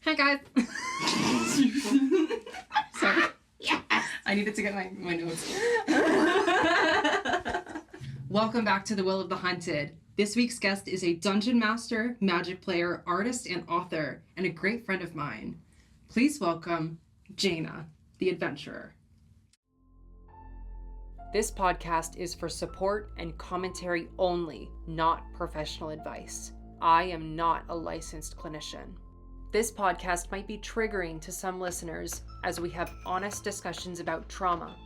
Hi guys. Sorry. Yeah. I needed to get my notes. Welcome back to The Will of the Hunted. This week's guest is a dungeon master, magic player, artist, and author, and a great friend of mine. Please welcome Jaina The Adventurer. This podcast is for support and commentary only, not professional advice. I am not a licensed clinician. This podcast might be triggering to some listeners as we have honest discussions about trauma,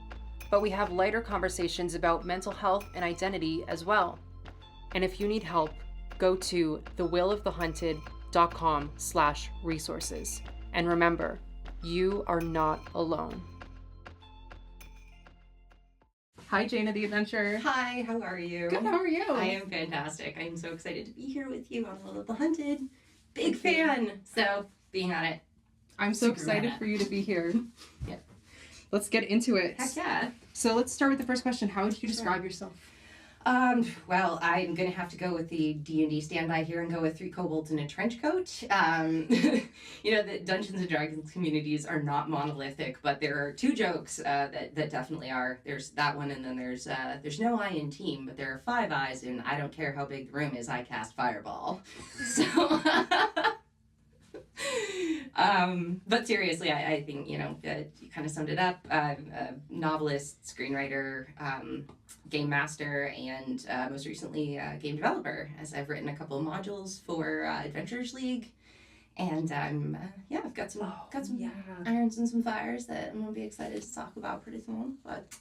but we have lighter conversations about mental health and identity as well. And if you need help, go to thewillofthehunted.com/resources. And remember, you are not alone. Hi, Jaina the Adventurer. Hi, how are you? Good, how are you? I am fantastic. I am so excited to be here with you on Will of the Hunted. Big fan. So, being on it. I'm so excited for you to be here. Yeah. Let's get into it. Heck yeah. So let's start with the first question. How would you describe yourself? Well, I'm going to have to go with the D&D standby here and go with 3 kobolds in a trench coat. The Dungeons and Dragons communities are not monolithic, but there are 2 jokes that definitely are. There's that one, and then there's no I in team, but there are 5 eyes, and I don't care how big the room is, I cast fireball. So, but seriously, I think, you kind of summed it up. I'm a novelist, screenwriter, game master, and most recently game developer, as I've written a couple of modules for Adventurers League, and I've got some irons and some fires that I'm gonna be excited to talk about pretty soon. But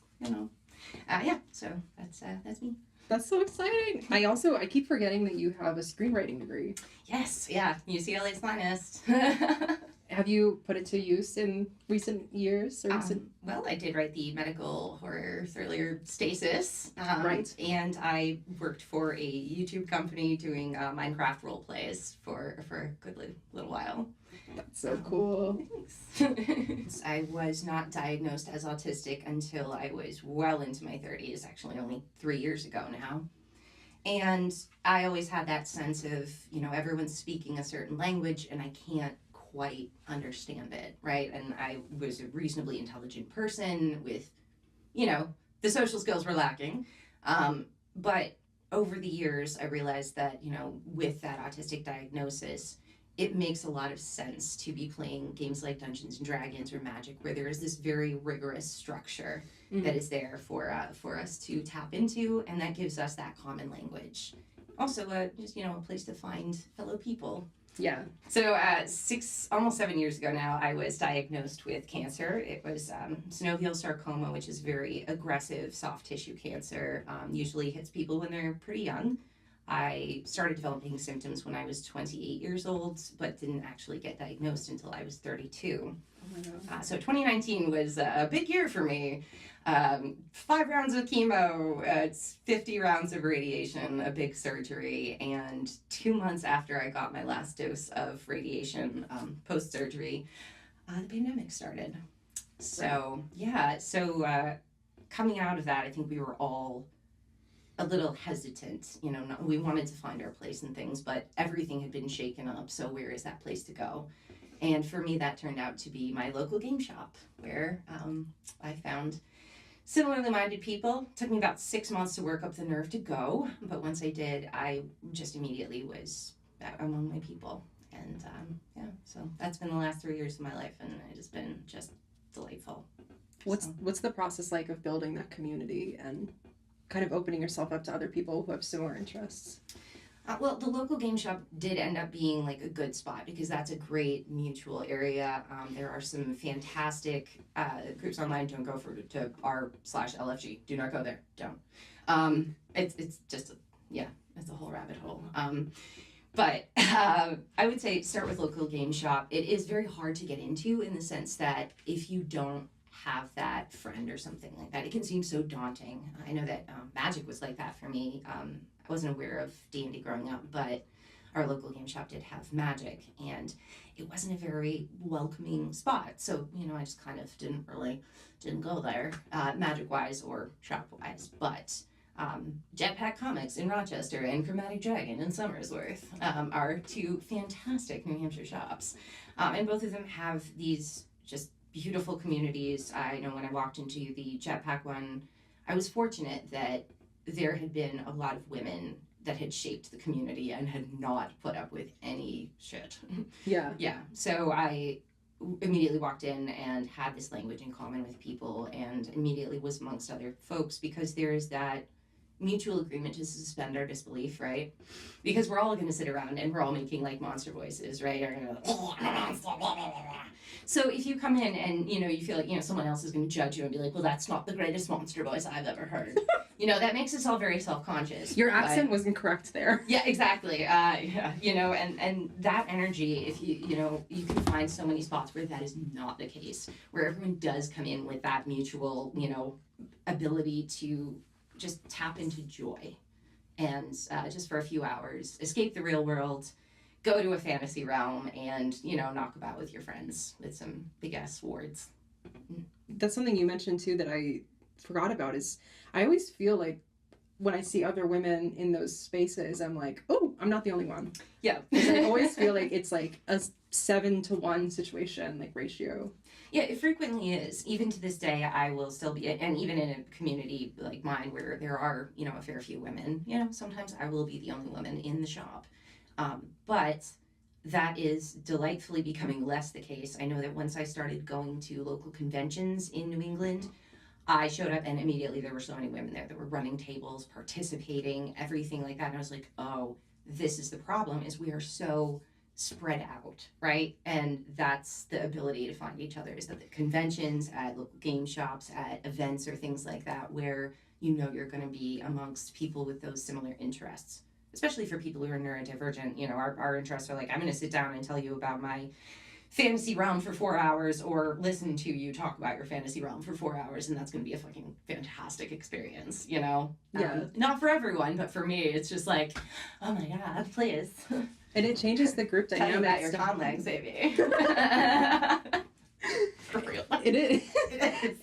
so that's me. That's so exciting. I keep forgetting that you have a screenwriting degree. Yes, yeah, UCLA's finest. Have you put it to use in recent years? Or Well, I did write the medical horror thriller Stasis. Right. And I worked for a YouTube company doing Minecraft role plays for a good little while. That's so cool. Thanks. I was not diagnosed as autistic until I was well into my 30s, actually only 3 years ago now. And I always had that sense of, everyone's speaking a certain language and I can't quite understand it, right? And I was a reasonably intelligent person with, the social skills were lacking. But over the years, I realized that, with that autistic diagnosis, it makes a lot of sense to be playing games like Dungeons and Dragons or Magic, where there is this very rigorous structure that is there for us to tap into, and that gives us that common language. Also, just a place to find fellow people. Yeah. So almost 7 years ago now, I was diagnosed with cancer. It was synovial sarcoma, which is very aggressive soft tissue cancer. Usually hits people when they're pretty young. I started developing symptoms when I was 28 years old, but didn't actually get diagnosed until I was 32. Oh my God. So 2019 was a big year for me. 5 rounds of chemo, it's 50 rounds of radiation, a big surgery, and 2 months after I got my last dose of radiation post-surgery, the pandemic started. So, coming out of that, I think we were all a little hesitant. We wanted to find our place in things, but everything had been shaken up, so where is that place to go? And for me, that turned out to be my local game shop, where I found similarly minded people. It took me about 6 months to work up the nerve to go, but once I did, I just immediately was among my people. And so that's been the last 3 years of my life, and it has been just delightful. What's the process like of building that community and kind of opening yourself up to other people who have similar interests? Well, the local game shop did end up being like a good spot because that's a great mutual area. There are some fantastic groups online. Don't go to r/LFG. Do not go there. Don't. It's just it's a whole rabbit hole. But I would say start with local game shop. It is very hard to get into in the sense that if you don't have that friend or something like that, it can seem so daunting. I know that Magic was like that for me. I wasn't aware of D&D growing up, but our local game shop did have Magic, and it wasn't a very welcoming spot. So, I just kind of didn't go there, Magic-wise or shop-wise. But Jetpack Comics in Rochester and Chromatic Dragon in Somersworth are two fantastic New Hampshire shops. And both of them have these just beautiful communities. I know when I walked into the Jetpack one, I was fortunate that there had been a lot of women that had shaped the community and had not put up with any shit. Yeah. Yeah. So I immediately walked in and had this language in common with people, and immediately was amongst other folks, because there's that mutual agreement to suspend our disbelief, right? Because we're all going to sit around and we're all making like monster voices, right? Or, so if you come in and, you know, you feel like, you know, someone else is going to judge you and be like, well, that's not the greatest monster voice I've ever heard. You know, that makes us all very self-conscious. Your accent was incorrect there. Yeah, exactly. Yeah, you know, and that energy, if you know, you can find so many spots where that is not the case, where everyone does come in with that mutual, you know, ability to just tap into joy and just for a few hours escape the real world, go to a fantasy realm, and, you know, knock about with your friends with some big ass swords. That's something you mentioned too that I forgot about, is I always feel like when I see other women in those spaces, I'm like, oh, I'm not the only one. Yeah. I always feel like it's like a 7-to-1 situation, like ratio. Yeah, it frequently is. Even to this day, I will still be, and even in a community like mine where there are, you know, a fair few women, you know, sometimes I will be the only woman in the shop. But that is delightfully becoming less the case. I know that once I started going to local conventions in New England, I showed up and immediately there were so many women there that were running tables, participating, everything like that. And I was like, oh, this is the problem, is we are so spread out, right? And that's the ability to find each other, is that the conventions, at local game shops, at events or things like that, where you know you're going to be amongst people with those similar interests. Especially for people who are neurodivergent, you know, our interests are like, I'm going to sit down and tell you about my fantasy realm for 4 hours, or listen to you talk about your fantasy realm for 4 hours, and that's going to be a fucking fantastic experience, you know? Yeah. Not for everyone, but for me, it's just like, oh my God, please. And it changes the group dynamic. Tell me about your con legs, baby. For real. It is.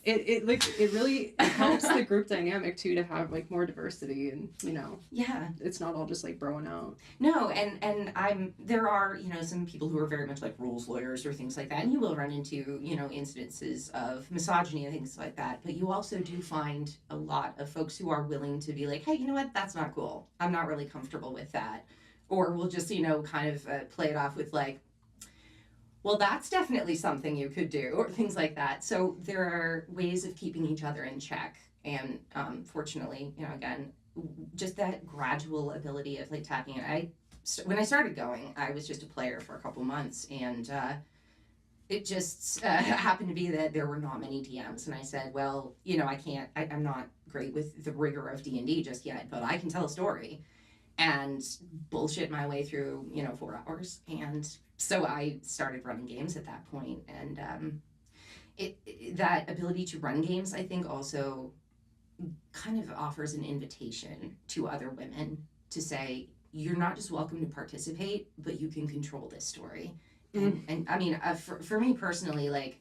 It really helps the group dynamic too, to have like more diversity, and, you know, yeah, it's not all just like broing out. No, and there are, you know, some people who are very much like rules lawyers or things like that, and you will run into, you know, incidences of misogyny and things like that, but you also do find a lot of folks who are willing to be like, hey, you know what, that's not cool, I'm not really comfortable with that, or we'll just, you know, kind of play it off with like, well, that's definitely something you could do, or things like that. So there are ways of keeping each other in check. And fortunately, you know, again, just that gradual ability of like tapping in. When I started going, I was just a player for a couple months, and it just happened to be that there were not many DMs. And I said, well, you know, I'm not great with the rigor of D&D just yet, but I can tell a story and bullshit my way through, you know, 4 hours. And so I started running games at that point, and that ability to run games, I think, also kind of offers an invitation to other women to say, you're not just welcome to participate, but you can control this story. And I mean, for me personally, like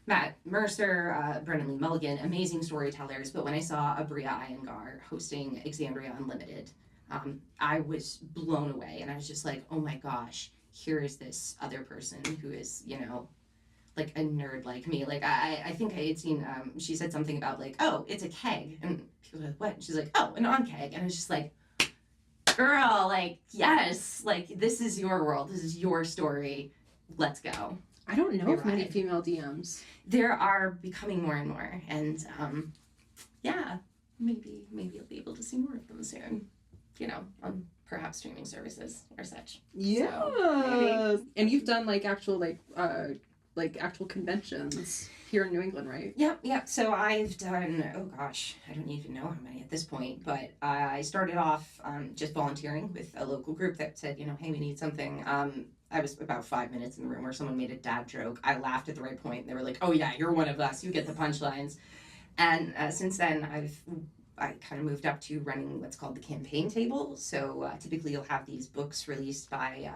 Matt Mercer, Brennan Lee Mulligan, amazing storytellers, but when I saw Abria Iyengar hosting Exandria Unlimited, I was blown away, and I was just like, oh my gosh, here is this other person who is, you know, like a nerd like me. Like, I think I had seen, she said something about like, oh, it's a keg. And people were like, what? And she's like, oh, an on-keg. And I was just like, girl, like, yes, like, this is your world. This is your story. Let's go. I don't know of many female DMs. There are becoming more and more. And, yeah, maybe you'll be able to see more of them soon. You know, on perhaps streaming services or such. Yeah. So, and you've done like actual actual conventions here in New England, right? Yep. So I've done, oh gosh, I don't even know how many at this point, but I started off just volunteering with a local group that said, you know, hey, we need something. I was about 5 minutes in the room where someone made a dad joke. I laughed at the right point. They were like, oh yeah, you're one of us. You get the punchlines. And since then, I kind of moved up to running what's called the campaign table. So typically you'll have these books released by,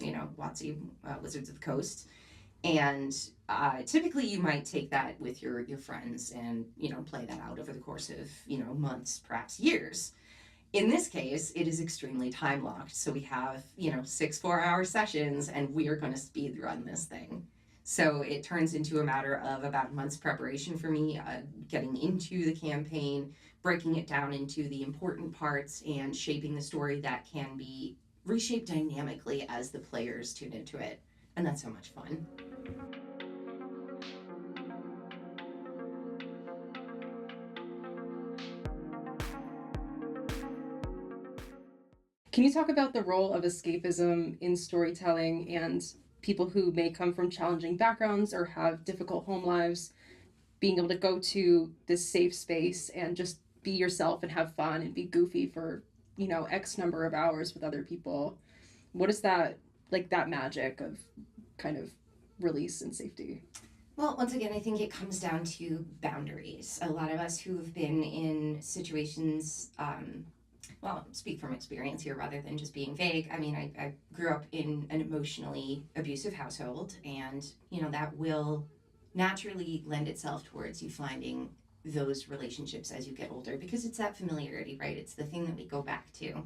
you know, WotC, Wizards of the Coast. And typically you might take that with your friends and, play that out over the course of, months, perhaps years. In this case, it is extremely time locked. So we have, 6 4-hour sessions, and we are going to speed run this thing. So it turns into a matter of about a month's preparation for me, getting into the campaign, breaking it down into the important parts, and shaping the story that can be reshaped dynamically as the players tune into it. And that's so much fun. Can you talk about the role of escapism in storytelling and people who may come from challenging backgrounds or have difficult home lives being able to go to this safe space and just be yourself and have fun and be goofy for, X number of hours with other people? What is that, like, that magic of kind of release and safety? Well, once again, I think it comes down to boundaries. A lot of us who have been in situations, speak from experience here rather than just being vague. I mean, I grew up in an emotionally abusive household, and, that will naturally lend itself towards you finding those relationships as you get older, because it's that familiarity, right? It's the thing that we go back to.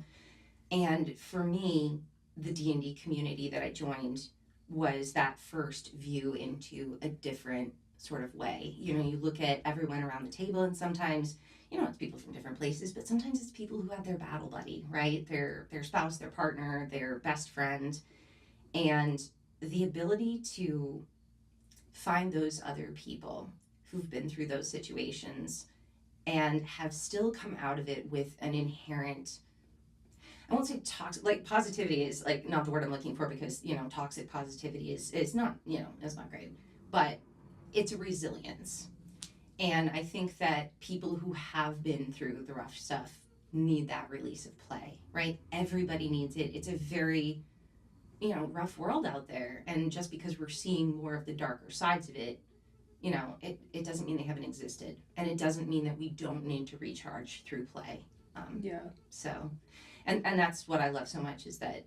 And for me, the D&D community that I joined was that first view into a different sort of way. You look at everyone around the table, and sometimes, it's people from different places, but sometimes it's people who have their battle buddy, right? Their spouse, their partner, their best friend. And the ability to find those other people who've been through those situations and have still come out of it with an inherent, I won't say toxic, like, positivity is like not the word I'm looking for, because, toxic positivity is not, it's not great, but it's a resilience. And I think that people who have been through the rough stuff need that release of play, right? Everybody needs it. It's a very, rough world out there. And just because we're seeing more of the darker sides of it, it doesn't mean they haven't existed. And it doesn't mean that we don't need to recharge through play. So, and that's what I love so much, is that,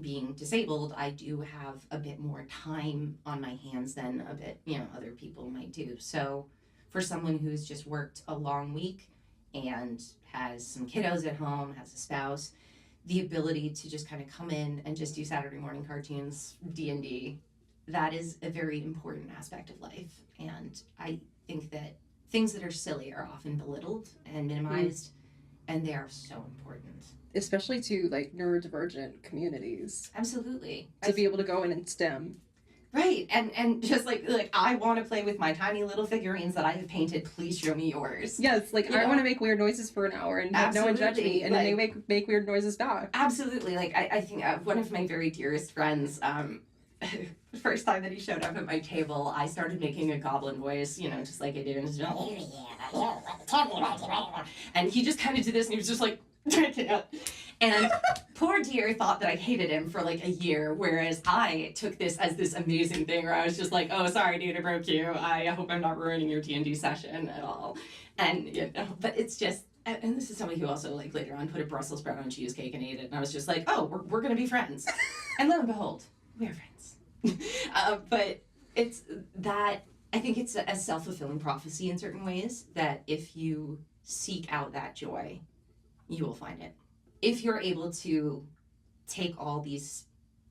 being disabled, I do have a bit more time on my hands than a bit, other people might do. So for someone who's just worked a long week and has some kiddos at home, has a spouse, the ability to just kind of come in and just do Saturday morning cartoons, D&D, that is a very important aspect of life. And I think that things that are silly are often belittled and minimized, and they are so important. Especially to, like, neurodivergent communities. Absolutely. To be able to go in and STEM. Right, and just like I want to play with my tiny little figurines that I have painted. Please show me yours. Yes, like, I want to make weird noises for an hour and have no one judge me, and then they make weird noises back. Absolutely, like I think one of my very dearest friends, the first time that he showed up at my table, I started making a goblin voice, just like I do, and he just kind of did this, and he was just like, and poor dear thought that I hated him for like a year, whereas I took this as this amazing thing where I was just like, oh, sorry dude, I broke you, I hope I'm not ruining your D&D session at all. And but it's just, and this is somebody who also, like, later on put a Brussels sprout on cheesecake and ate it, and I was just like, oh, we're gonna be friends. And lo and behold, we are friends. But it's that, I think it's a self-fulfilling prophecy in certain ways, that if you seek out that joy, you will find it. If you're able to take all these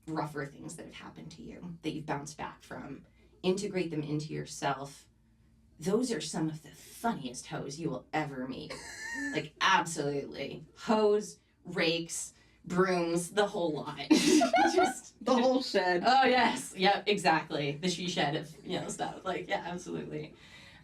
rougher things that have happened to you, that you've bounced back from, integrate them into yourself, those are some of the funniest hoes you will ever meet. Like, absolutely. Hoes, rakes, brooms, the whole lot. Just the whole shed. Oh, yes. Yep, exactly. The she shed of, stuff. Like, yeah, absolutely.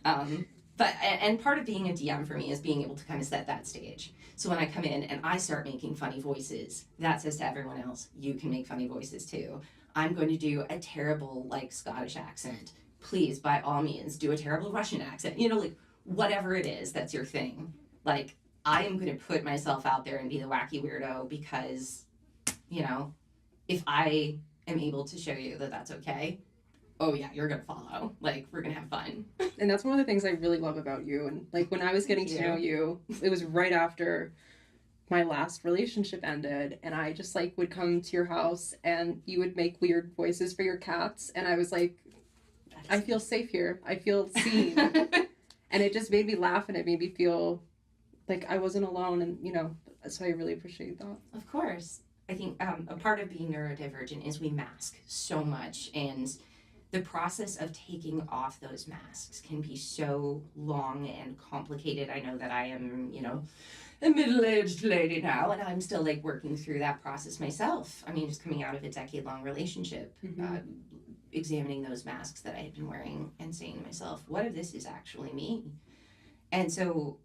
But part of being a DM for me is being able to kind of set that stage. So when I come in and I start making funny voices, that says to everyone else, you can make funny voices too. I'm going to do a terrible, like, Scottish accent. Please, by all means, do a terrible Russian accent. Like, whatever it is that's your thing. Like, I am going to put myself out there and be the wacky weirdo, because, if I am able to show you that that's okay, oh yeah, you're gonna follow. Like, we're gonna have fun. And that's one of the things I really love about you. And, like, when I was getting to know you, it was right after my last relationship ended, and I just, like, would come to your house and you would make weird voices for your cats, and I was like, I feel safe here. I feel seen. And it just made me laugh, and it made me feel like I wasn't alone, and, you know, so I really appreciate that. Of course. I think a part of being neurodivergent is we mask so much, and the process of taking off those masks can be so long and complicated. I know that I am, you know, a middle-aged lady now, and I'm still like working through that process myself. I mean, just coming out of a decade-long relationship, examining those masks that I had been wearing and saying to myself, what if this is actually me? And so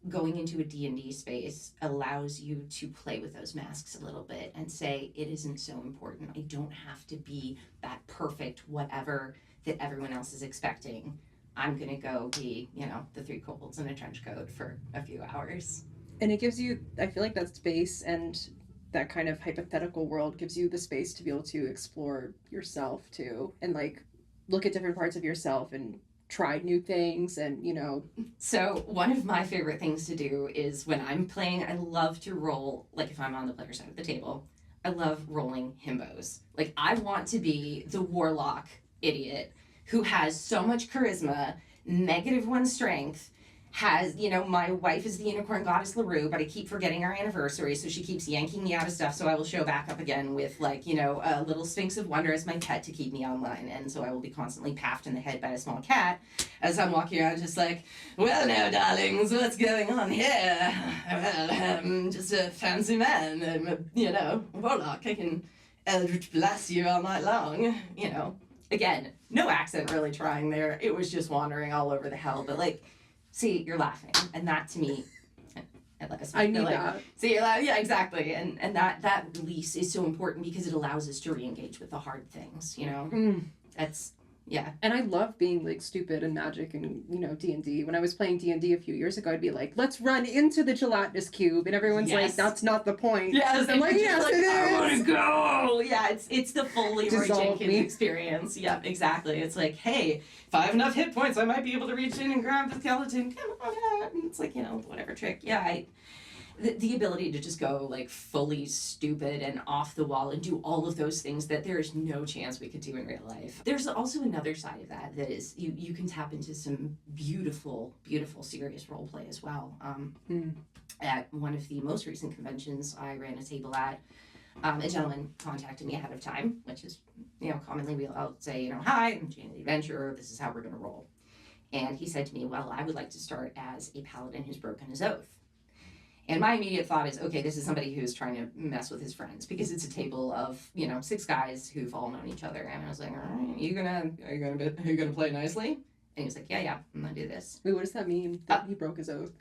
going into a D&D space allows you to play with those masks a little bit and say, it isn't so important. I don't have to be that perfect whatever that everyone else is expecting. I'm going to go be, you know, the three kobolds in a trench coat for a few hours. And it gives you, I feel like that space and that kind of hypothetical world gives you the space to be able to explore yourself too, and like look at different parts of yourself and try new things, and, you know. So one of my favorite things to do is when I'm playing, I love to roll, like if I'm on the player side of the table, I love rolling himbos. Like I want to be the warlock idiot who has so much charisma, -1 strength, has, you know, my wife is the unicorn goddess LaRue, but I keep forgetting our anniversary, so she keeps yanking me out of stuff, so I will show back up again with, like, you know, a little Sphinx of Wonder as my pet to keep me online, and so I will be constantly paffed in the head by a small cat as I'm walking around just like, well now, darlings, what's going on here? Well, I'm just a fancy man, I'm a, you know, warlock, I can eldritch blast you all night long, you know. Again, no accent really trying there, it was just wandering all over the hell, but like, see, you're laughing, and that to me, I need like, that. See, you're laughing, yeah, exactly, and that release is so important because it allows us to re-engage with the hard things, you know. That's yeah. And I love being like stupid and magic and, you know, D&D. When I was playing D&D a few years ago, I'd be like, let's run into the gelatinous cube, and everyone's like, that's not the point. Yes, I'm like, yes, like, it is. I want to go. Yeah, it's the full Leroy Dissolve Jenkins me. experience. Yeah, exactly. It's like, hey, if I have enough hit points, I might be able to reach in and grab the skeleton. Come on, and it's like, you know, whatever trick. Yeah, the ability to just go like fully stupid and off the wall and do all of those things that there is no chance we could do in real life. There's also another side of that is you can tap into some beautiful serious role play as well. At one of the most recent conventions I ran a table at, a gentleman contacted me ahead of time, which is, you know, commonly I'll say, you know, hi, I'm Jaina The Adventurer, this is how we're going to roll. And he said to me, well, I would like to start as a paladin who's broken his oath. And my immediate thought is, okay, this is somebody who's trying to mess with his friends, because it's a table of, you know, 6 guys who've all known each other. And I was like, all right, are you gonna play nicely? And he was like, yeah, I'm gonna do this. Wait, what does that mean? That he broke his oath?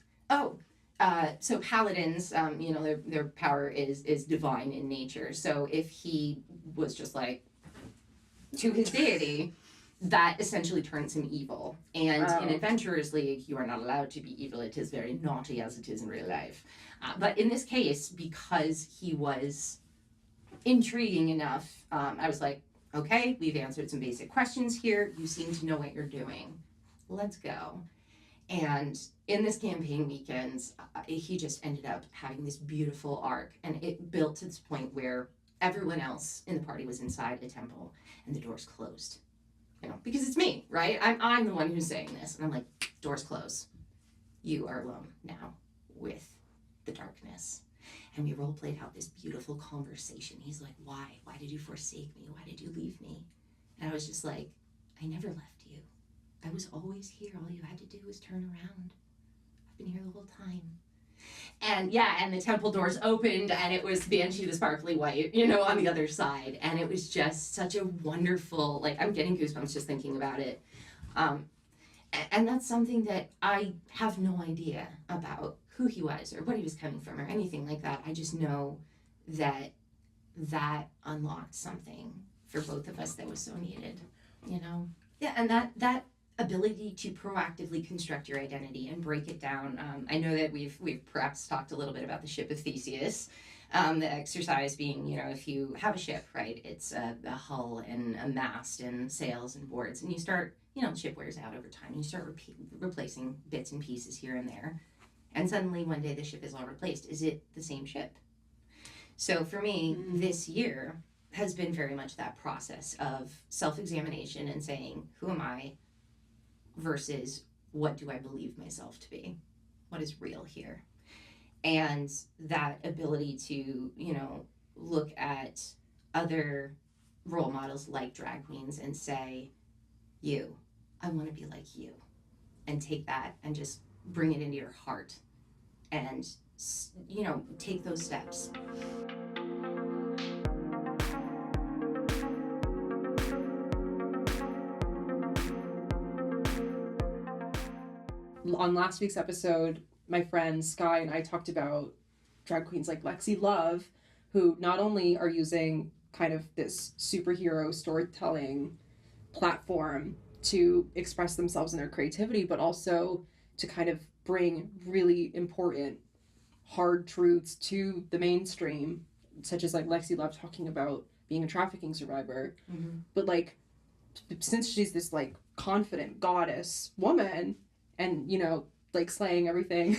So paladins, you know, their power is divine in nature. So if he was just like to his deity, that essentially turns him evil. And in Adventurers League, you are not allowed to be evil. It is very naughty, as it is in real life. But in this case, because he was intriguing enough, I was like, okay, we've answered some basic questions here. You seem to know what you're doing. Let's go. And in this campaign weekend, he just ended up having this beautiful arc. And it built to this point where everyone else in the party was inside a temple and the doors closed. You know, because it's me, right? I'm the one who's saying this. And I'm like, doors close. You are alone now with the darkness. And we role played out this beautiful conversation. He's like, why? Why did you forsake me? Why did you leave me? And I was just like, I never left you. I was always here. All you had to do was turn around. I've been here the whole time. And yeah, and the temple doors opened, and it was Banshee the Sparkly White, you know, on the other side. And it was just such a wonderful, like, I'm getting goosebumps just thinking about it. And that's something that I have no idea about who he was or what he was coming from or anything like that. I just know that that unlocked something for both of us that was so needed, you know? Yeah, and that ability to proactively construct your identity and break it down. I know that we've perhaps talked a little bit about the ship of Theseus. The exercise being, you know, if you have a ship, right, it's a hull and a mast and sails and boards, and you start, you know, the ship wears out over time, and you start replacing bits and pieces here and there, and suddenly one day the ship is all replaced. Is it the same ship? So for me, this year has been very much that process of self-examination and saying, who am I? versus what do I believe myself to be? What is real here? And that ability to, look at other role models like drag queens and say, I want to be like you. And take that and just bring it into your heart and, take those steps. On last week's episode, my friend Sky and I talked about drag queens like Lexi Love, who not only are using kind of this superhero storytelling platform to express themselves in their creativity, but also to kind of bring really important hard truths to the mainstream, such as like Lexi Love talking about being a trafficking survivor. Mm-hmm. But like, since she's this like confident goddess woman and, like slaying everything,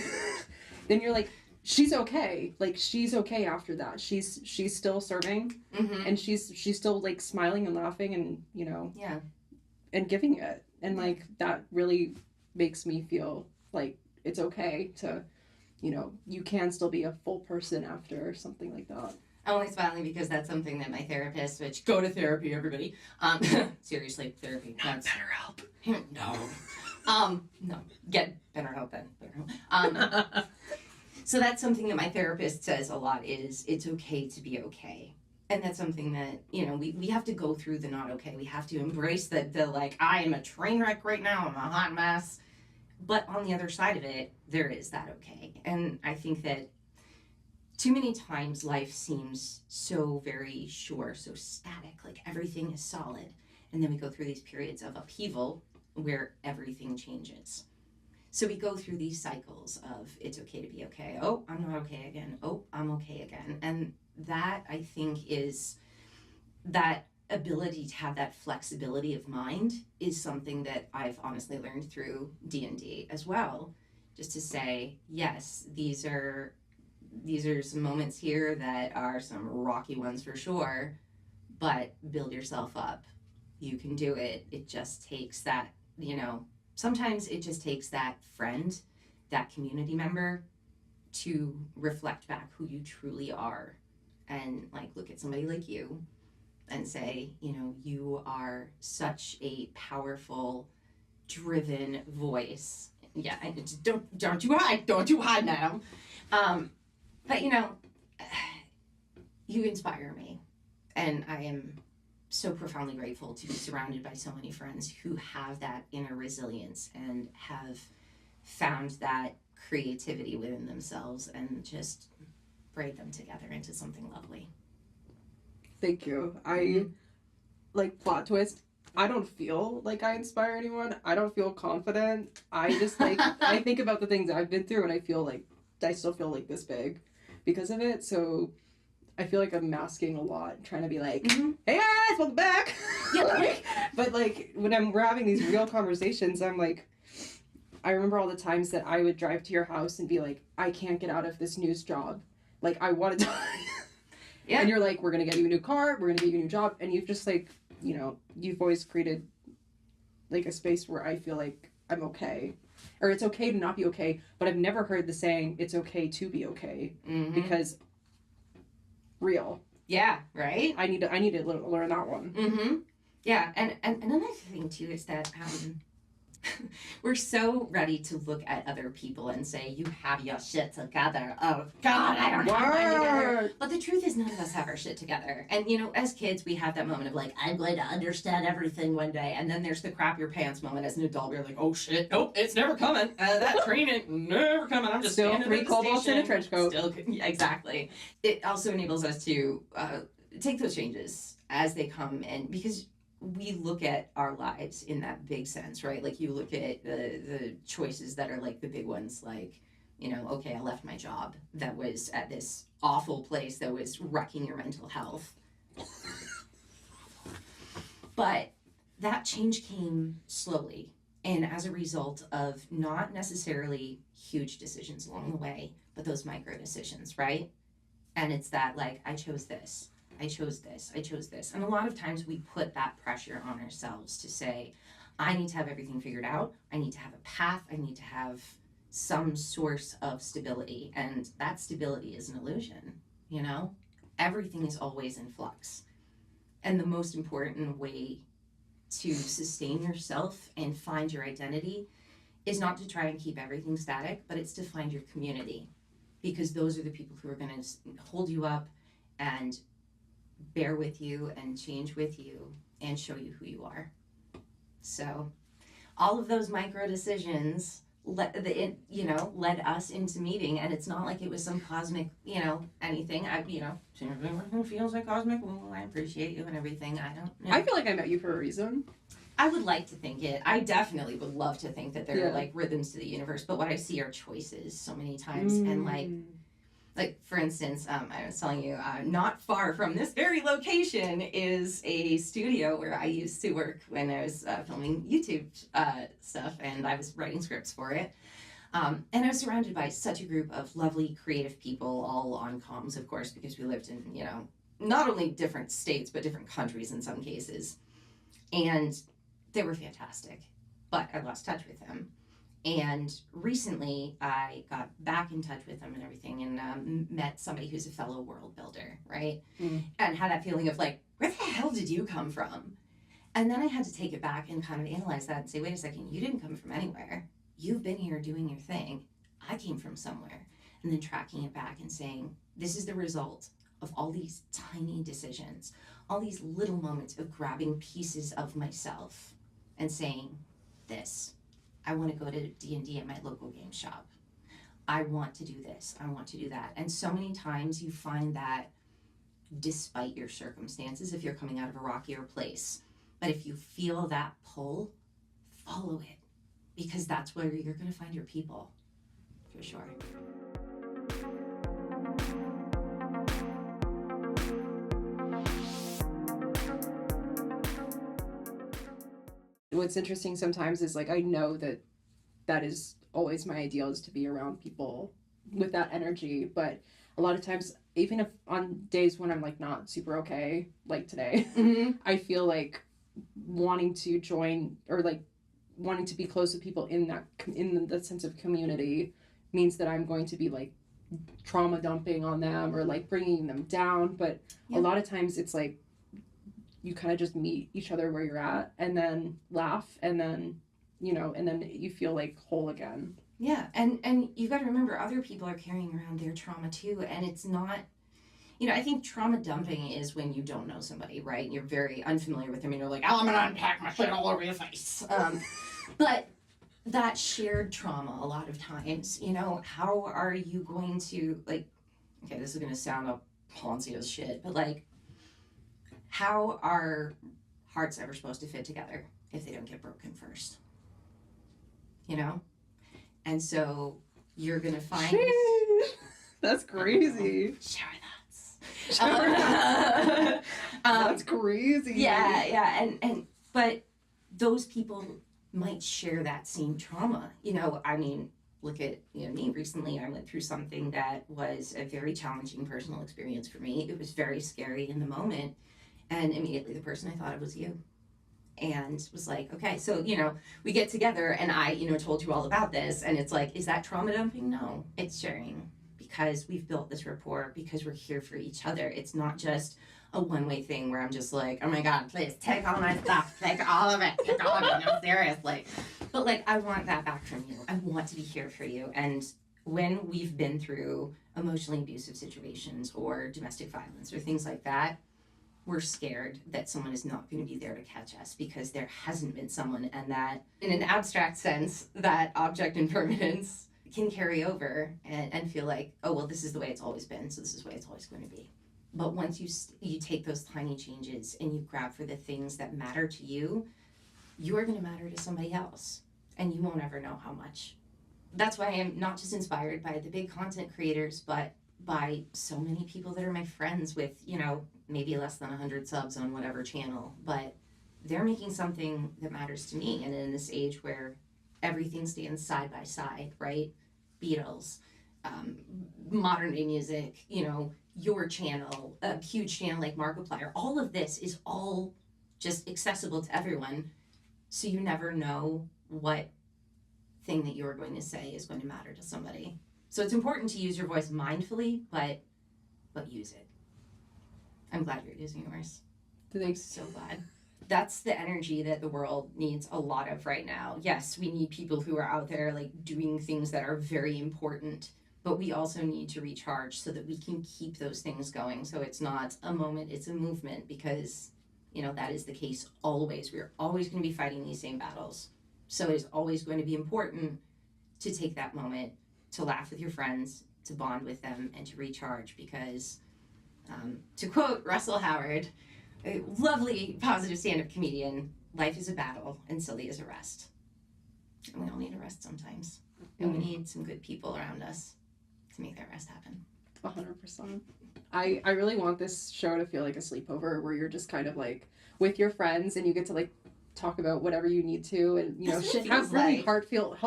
then you're like, she's okay. Like, she's okay after that. She's still serving, Mm-hmm. and she's still like smiling and laughing and, Yeah. and giving it. And like, that really makes me feel like it's okay to, you can still be a full person after something like that. I'm only smiling because that's something that my therapist, which go to therapy, everybody. Seriously, therapy. Not BetterHelp. No, get BetterHelp then. BetterHelp. So that's something that my therapist says a lot is it's okay to be okay. And that's something that, we have to go through the not okay. We have to embrace the like, I am a train wreck right now. I'm a hot mess. But on the other side of it, there is that okay. And I think that too many times life seems so very sure, so static, like everything is solid. And then we go through these periods of upheaval where everything changes. So we go through these cycles of it's okay to be okay. Oh, I'm not okay again. Oh, I'm okay again. And that, I think, is that ability to have that flexibility of mind is something that I've honestly learned through D&D as well. Just to say, yes, these are some moments here that are some rocky ones for sure, but build yourself up. You can do it. It just takes that, sometimes it just takes that friend, that community member to reflect back who you truly are and like look at somebody like you and say, you are such a powerful, driven voice. Yeah, don't you hide, madam. But you inspire me, and I am so profoundly grateful to be surrounded by so many friends who have that inner resilience and have found that creativity within themselves and just braid them together into something lovely. Thank you. I like plot twist. I don't feel like I inspire anyone. I don't feel confident. I just like I think about the things I've been through and I feel like I still feel like this big because of it. So I feel like I'm masking a lot, trying to be like, hey guys, welcome back. Yeah. But like when we're having these real conversations, I'm like, I remember all the times that I would drive to your house and be like, I can't get out of this news job. Like I want to die. Yeah. And you're like, we're going to get you a new car, we're going to get you a new job. And you've just like, you've always created like a space where I feel like I'm okay. Or it's okay to not be okay. But I've never heard the saying, it's okay to be okay. Mm-hmm. Because real. Yeah, right? I need to learn that one. Mm-hmm. Yeah, and another thing too is that we're so ready to look at other people and say, you have your shit together. Oh, God, I don't have mine together. But the truth is none of us have our shit together. And, as kids, we have that moment of like, I'm going to understand everything one day. And then there's the crap your pants moment as an adult where you're like, oh, shit, nope, it's never coming. That train ain't never coming. I'm just still standing 3 cobalts in a trench coat. Still, exactly. It also enables us to take those changes as they come and because we look at our lives in that big sense, right? Like you look at the choices that are like the big ones, like, okay, I left my job that was at this awful place that was wrecking your mental health. But that change came slowly and as a result of not necessarily huge decisions along the way, but those micro decisions, right? And it's that like, I chose this. I chose this. And a lot of times we put that pressure on ourselves to say, I need to have everything figured out. I need to have a path. I need to have some source of stability. And that stability is an illusion, you know? Everything is always in flux. And the most important way to sustain yourself and find your identity is not to try and keep everything static, but it's to find your community. Because those are the people who are going to hold you up and bear with you and change with you and show you who you are. So all of those micro decisions led us into meeting, and it's not like it was some cosmic, anything. Everyone feels like cosmic. Well, I appreciate you and everything. I don't know. I feel like I met you for a reason. I would like to think it. I definitely would love to think that there are like rhythms to the universe, but what I see are choices so many times, and like for instance, I was telling you, not far from this very location is a studio where I used to work when I was filming YouTube stuff, and I was writing scripts for it. And I was surrounded by such a group of lovely, creative people, all on comms, of course, because we lived in, not only different states, but different countries in some cases. And they were fantastic, but I lost touch with them. And recently I got back in touch with them and everything, and met somebody who's a fellow world builder, right? And had that feeling of like, where the hell did you come from? And then I had to take it back and kind of analyze that and say, wait a second, you didn't come from anywhere. You've been here doing your thing. I came from somewhere. And then tracking it back and saying, this is the result of all these tiny decisions, all these little moments of grabbing pieces of myself and saying, this. I want to go to D&D at my local game shop. I want to do this. I want to do that. And so many times you find that despite your circumstances, if you're coming out of a rockier place, but if you feel that pull, follow it, because that's where you're going to find your people, for sure. What's interesting sometimes is like I know that is always my ideal, is to be around people with that energy, but a lot of times, even if on days when I'm like not super okay, like today, I feel like wanting to join or like wanting to be close to people in that sense of community means that I'm going to be like trauma dumping on them or like bringing them down, but a lot of times it's like you kind of just meet each other where you're at and then laugh and then and then you feel like whole again. Yeah, and you've got to remember other people are carrying around their trauma too, and it's not, I think trauma dumping is when you don't know somebody, right? And you're very unfamiliar with them and you're like, oh, I'm gonna unpack my shit all over your face. But that shared trauma a lot of times, how are you going to, like, okay, this is gonna sound a poncy as shit, but like, how are hearts ever supposed to fit together if they don't get broken first? And so you're gonna find that's crazy. That's crazy. Yeah, and but those people might share that same trauma. I mean, look at me recently. I went through something that was a very challenging personal experience for me. It was very scary in the moment, and immediately the person I thought it was you. And was like, okay, so, we get together and I, told you all about this. And it's like, is that trauma dumping? No, it's sharing, because we've built this rapport, because we're here for each other. It's not just a one-way thing where I'm just like, oh my God, please take all my stuff, take all of it, take all of it, no, seriously. But like, I want that back from you. I want to be here for you. And when we've been through emotionally abusive situations or domestic violence or things like that, we're scared that someone is not going to be there to catch us because there hasn't been someone, and that in an abstract sense, that object impermanence can carry over and feel like, oh, well, this is the way it's always been, so this is the way it's always going to be. But once you take those tiny changes and you grab for the things that matter to you, you are going to matter to somebody else, and you won't ever know how much. That's why I'm not just inspired by the big content creators, but by so many people that are my friends with, maybe less than 100 subs on whatever channel, but they're making something that matters to me. And in this age where everything stands side by side, right? Beatles, modern day music, your channel, a huge channel like Markiplier, all of this is all just accessible to everyone. So you never know what thing that you're going to say is going to matter to somebody. So it's important to use your voice mindfully, but use it. I'm glad you're using yours. Thanks. So glad. That's the energy that the world needs a lot of right now. Yes, we need people who are out there like doing things that are very important, but we also need to recharge so that we can keep those things going. So it's not a moment, it's a movement, because, you know, that is the case always. We're always going to be fighting these same battles. So it is always going to be important to take that moment to laugh with your friends, to bond with them, and to recharge, because to quote Russell Howard, a lovely positive stand-up comedian, life is a battle and silly is a rest. And we all need a rest sometimes. And we need some good people around us to make that rest happen. 100%. I really want this show to feel like a sleepover where you're just kind of like with your friends and you get to like talk about whatever you need to, and you know, have really heartfelt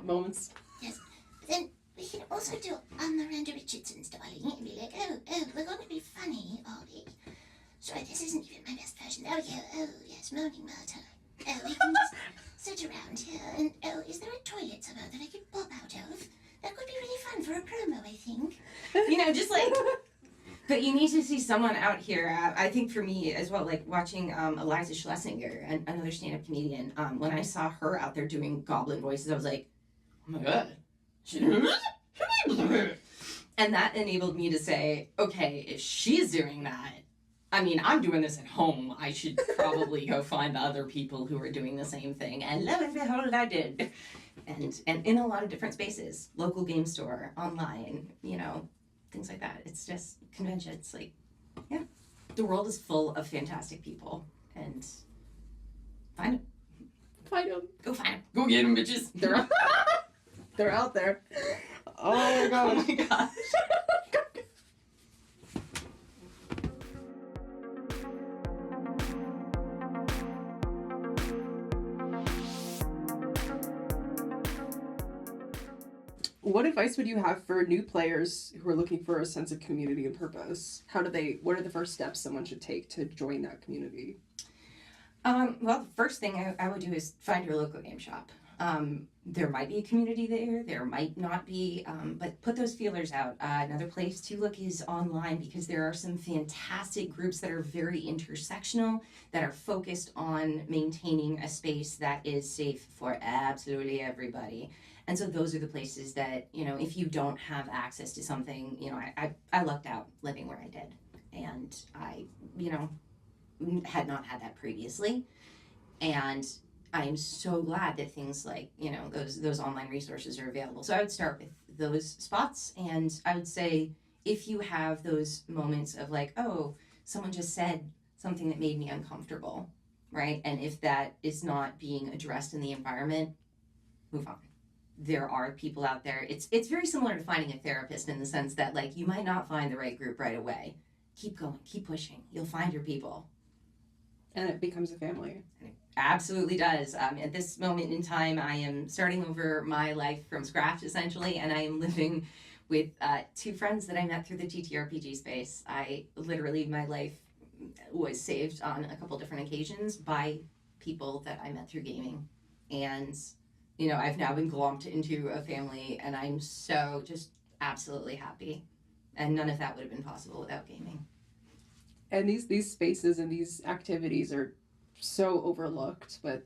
moments. Yes. Then we can also do Miranda Richardson's darling and be like, oh, we're going to be funny, are we? Sorry, this isn't even my best version. There we go. Oh, yes, moaning murder. Oh, we can just sit around here and, oh, is there a toilet somewhere that I could pop out of? That could be really fun for a promo, I think. You know, just like... But you need to see someone out here. I think for me as well, like watching Eliza Schlesinger, another stand-up comedian, when I saw her out there doing goblin voices, I was like, oh my god. And that enabled me to say, okay, if she's doing that, I mean, I'm doing this at home. I should probably go find the other people who are doing the same thing. And lo and behold, I did. And in a lot of different spaces, local game store, online, you know, things like that. It's just conventions. Like, yeah, the world is full of fantastic people, and find them. Find them. Go find them. Go get them, bitches. They're out there. Oh my god. Oh my gosh. What advice would you have for new players who are looking for a sense of community and purpose? What are the first steps someone should take to join that community? Well, the first thing I would do is find your local game shop. There might be a community there might not be, but put those feelers out. Another place to look is online, because there are some fantastic groups that are very intersectional, that are focused on maintaining a space that is safe for absolutely everybody. And so those are the places that, you know, if you don't have access to something, you know, I lucked out living where I did. And I, you know, had not had that previously. And I am so glad that things like, you know, those online resources are available. So I would start with those spots. And I would say, if you have those moments of like, oh, someone just said something that made me uncomfortable, right? And if that is not being addressed in the environment, move on. There are people out there. It's very similar to finding a therapist, in the sense that, like, you might not find the right group right away. Keep going, keep pushing. You'll find your people. And it becomes a family. And it absolutely does. At this moment in time, I am starting over my life from scratch, essentially, and I am living with two friends that I met through the TTRPG space. Literally, my life was saved on a couple different occasions by people that I met through gaming. And you know, I've now been glommed into a family, and I'm so just absolutely happy. And none of that would have been possible without gaming. And these spaces and these activities are so overlooked, but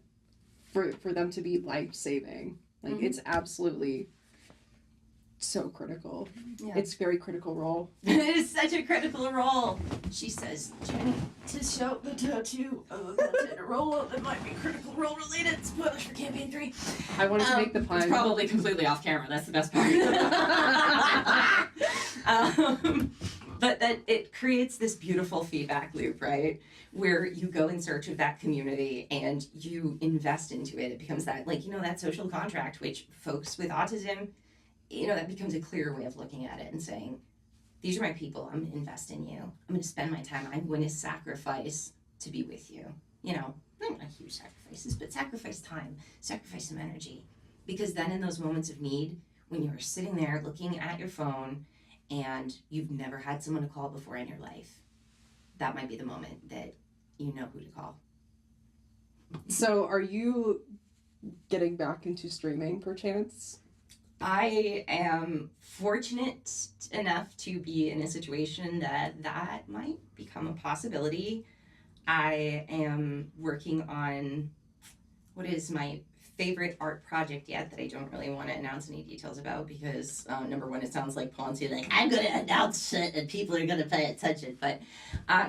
for them to be life-saving, like, it's absolutely so critical. Yeah. It's a very critical role. It is such a critical role. She says, Jenny, to shout the tattoo of a role that might be critical role related. Spoilers for campaign 3. I wanted to make the pun. It's probably completely off camera. That's the best part. But that it creates this beautiful feedback loop, right? Where you go in search of that community and you invest into it. It becomes that, like, you know, that social contract, which folks with autism, you know, that becomes a clearer way of looking at it and saying, these are my people. I'm going to invest in you. I'm going to spend my time. I'm going to sacrifice to be with you. You know, not huge sacrifices, but sacrifice time, sacrifice some energy. Because then in those moments of need, when you are sitting there looking at your phone and you've never had someone to call before in your life, that might be the moment that you know who to call. So are you getting back into streaming perchance? I am fortunate enough to be in a situation that might become a possibility. I am working on what is my favorite art project yet that I don't really want to announce any details about because number one, it sounds like Ponzi, like I'm going to announce it and people are going to pay attention. But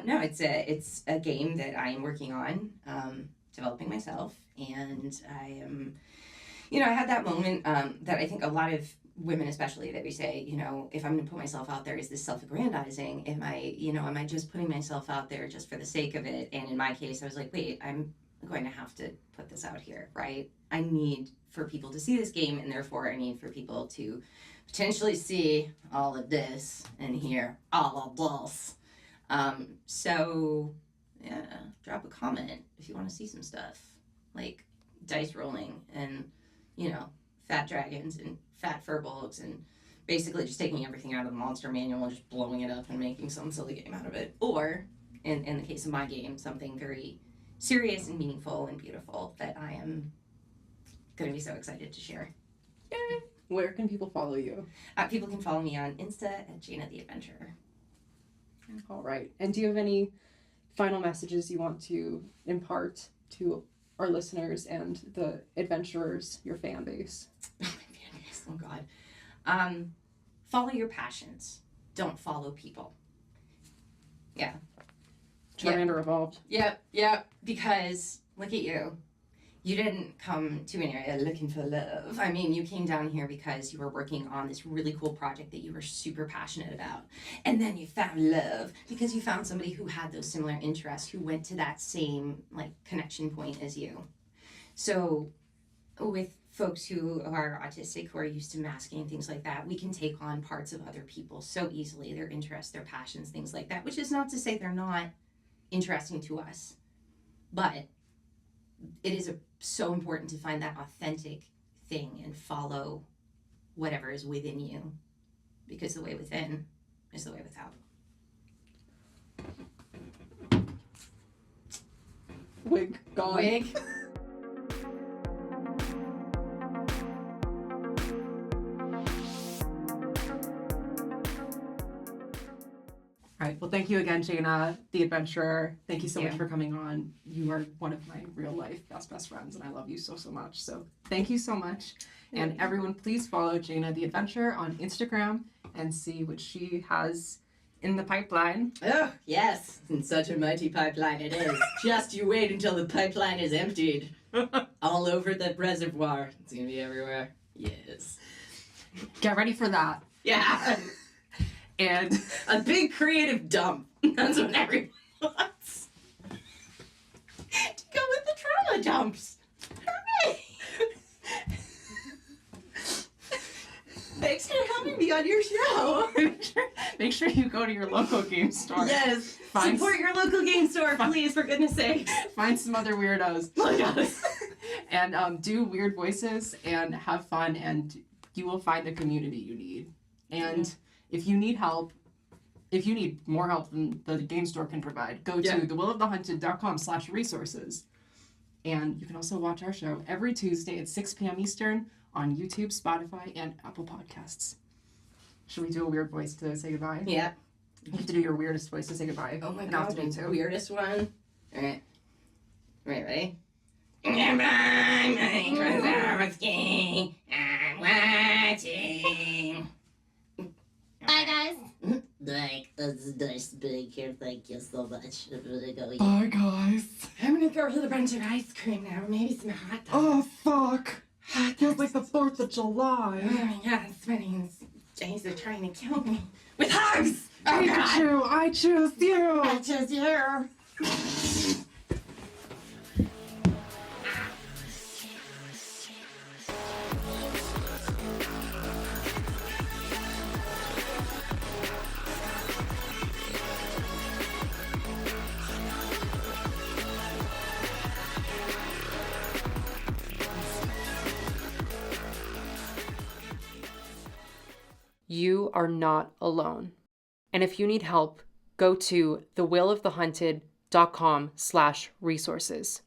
no, it's a game that I am working on, developing myself, and I am, I had that moment that I think a lot of women especially that we say, if I'm going to put myself out there, is this self-aggrandizing? Am I just putting myself out there just for the sake of it? And in my case, I was like, wait, I'm going to have to put this out here, right? I need for people to see this game, and therefore I need for people to potentially see all of this and hear all of this. So yeah, drop a comment if you want to see some stuff like dice rolling and fat dragons and fat furbolgs and basically just taking everything out of the monster manual and just blowing it up and making some silly game out of it. Or in the case of my game, something very serious and meaningful and beautiful that I am going to be so excited to share. Yay. Where can people follow you? People can follow me on Insta at Jaina The Adventurer. All right. And do you have any final messages you want to impart to our listeners and the adventurers, your fan base? My fan base, oh God. Follow your passions. Don't follow people. Yeah. Charmander evolved. Yep. Because look at you. You didn't come to an area looking for love. I mean, you came down here because you were working on this really cool project that you were super passionate about. And then you found love because you found somebody who had those similar interests, who went to that same connection point as you. So with folks who are autistic, who are used to masking and things like that, we can take on parts of other people so easily, their interests, their passions, things like that, which is not to say they're not interesting to us. But it is so important to find that authentic thing and follow whatever is within you, because the way within is the way without. Wig gone. Wig. All right. Well, thank you again, Jaina, the adventurer. Thank you so Yeah. much for coming on. You are one of my real life best friends, and I love you so much. So thank you so much. And everyone, please follow Jaina the Adventurer on Instagram and see what she has in the pipeline. Oh, yes. And such a mighty pipeline it is. Just you wait until the pipeline is emptied. All over the reservoir. It's going to be everywhere. Yes. Get ready for that. Yeah. And A big creative dump. That's what everyone wants. To go with the trauma dumps. Hooray! Thanks for having me on your show. make sure you go to your local game store. Yes. Find- Support your local game store, please, for goodness sake. Find some other weirdos. Oh, gosh. And do weird voices and have fun, and you will find the community you need. And if you need help, if you need more help than the game store can provide, go to thewillofthehunted.com/resources. And you can also watch our show every Tuesday at 6 p.m. Eastern on YouTube, Spotify, and Apple Podcasts. Should we do a weird voice to say goodbye? Yeah. You have to do your weirdest voice to say goodbye. Oh my And I'll god, have to do the two. weirdest one. Alright. Ready? I'm watching. Bye, guys. Like, that's nice being here. Thank you so much. I'm gonna go eat. Bye, guys. I'm gonna go with a bunch of ice cream now. Maybe some hot dogs. Oh, fuck. Feels like the 4th of July. Oh my god, it's funny. James are trying to kill me with hugs. Oh god. Pikachu, I choose you. I choose you. You are not alone. And if you need help, go to thewillofthehunted.com/resources.